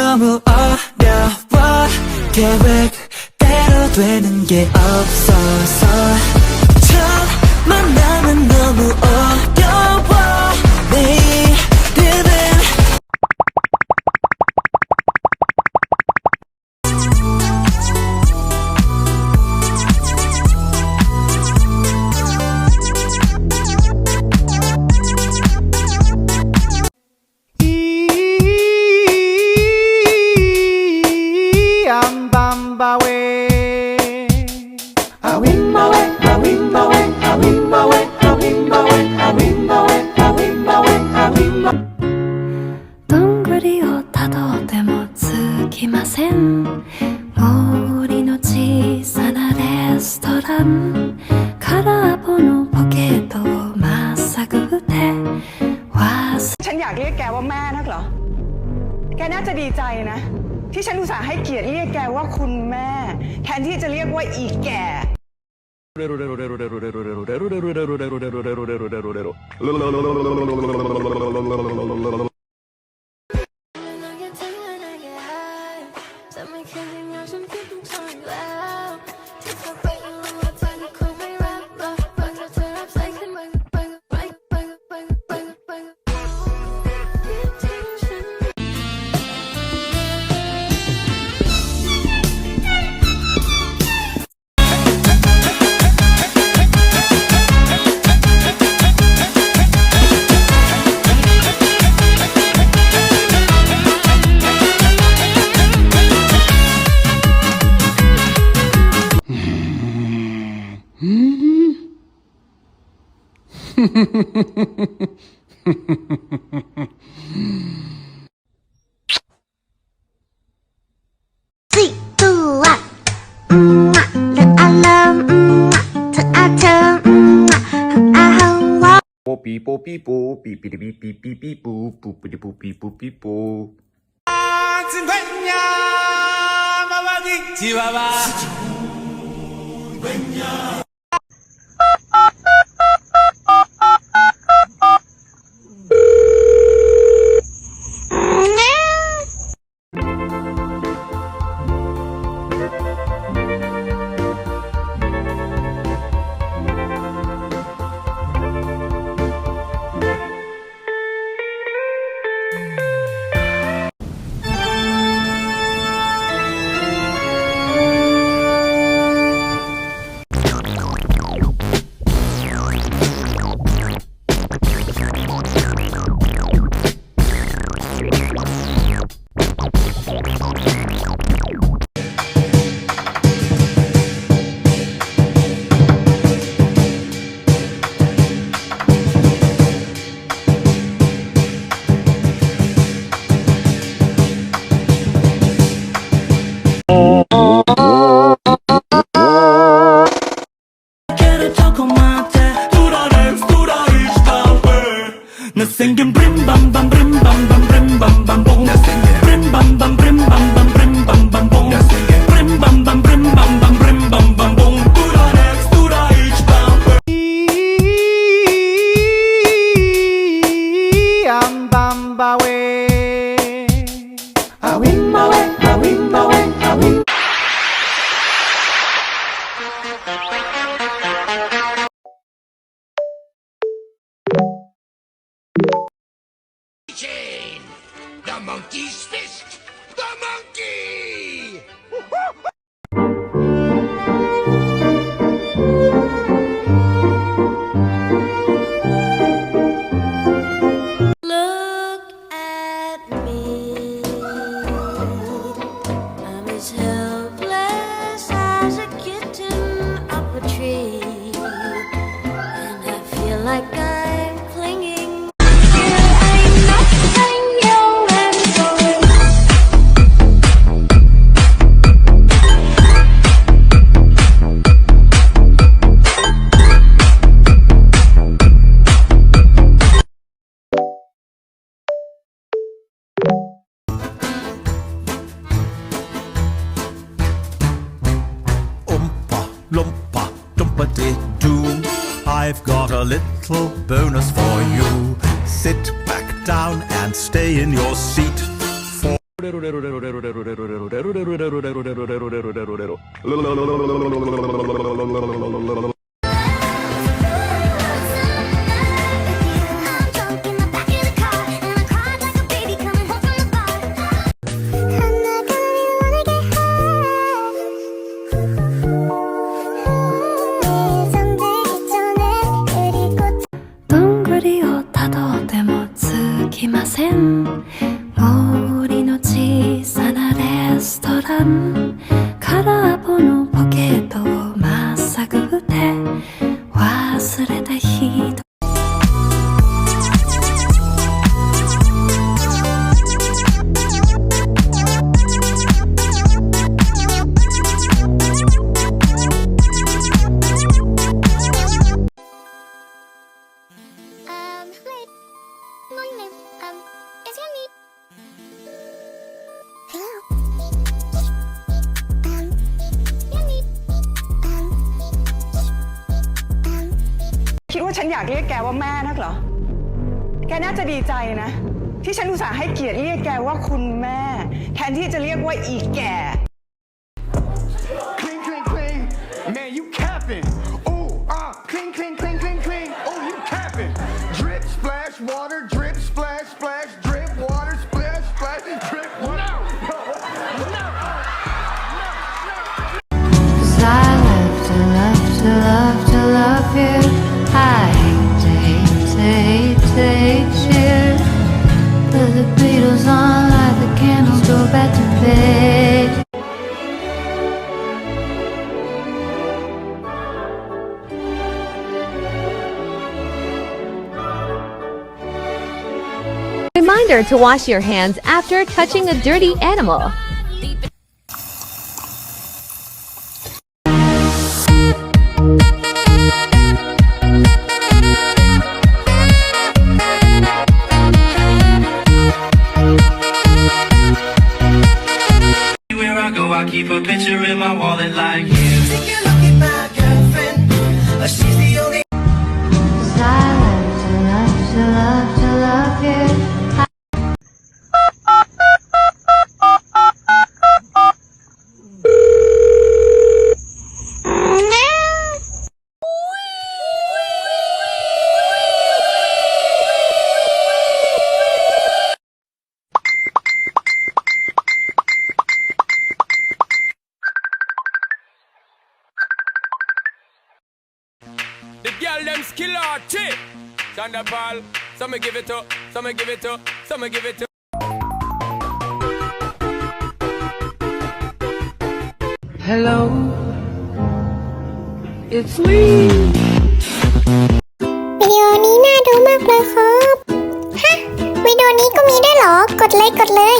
너무 어려워 계획대로 되는 게 없어서 첫 만남은 너무 어려워 내일은 동그리をたどってもつきません森の小さなレストラン空っぽのポケットをまっさぐってฉันอยากเรียกแกว่าแม่นักเหรอแกน่าจะดีใจนะที่ฉันอุตส่าห์ให้เกียรติเรียกแกว่าคุณแม่แทนที่จะเรียกว่าอีแก่Popi popi po, pi pi pi pi pi pi po, po pi po pi po pi po. Singing brim bam bam brim bam bam brim bam bam boom brim bam bam brim bam bam brim bam bam boom brim bam bam brim bam bam brim bam bam boom to the next to the each bumper am bam ba we awim ba we awim ba we awim The monkey's fist! The monkey! Look at me I'm as helpless as a kitten up a tree and I feel like I'm clinging I'm not telling you I'm sorry Lumpa, dumpa-dee-doo. I've got a little bonus for you. Sit back down and stay in your seat. どんぐりをたどってもつきません森の小さなレストラン空っぽのポケットをまっさぐって忘れた人คิดว่าฉันอยากเรียกแกว่าแม่นักเหรอ แกน่าจะดีใจนะ ที่ฉันอุตส่าห์ให้เกียรติเรียกแกว่าคุณแม่ แทนที่จะเรียกว่าอีแก่ Clean, clean, clean. Man, you capping. Ooh, clean, clean, clean, clean, clean. Ooh, you capping. Drip, splash, water, drip, splash, splash, drip, water, splash, splash, drip, water. No. Cause I love to love to love to love you I hate you Put the Beatles on like the candles go back to bed Reminder to wash your hands after touching a dirty animal. Where I go, I keep a picture in my wallet like you. Take a look at my girlfriend. She's the only. Cause I love to love to love you The girl them skill arty. Thunderball. Some give it to, some give it to, some give it to. Hello It's me วิดีโอนี้น่าดูมากเลยครับ ฮะ วิดีโอนี้ก็มีด้วยเหรอ กดเลย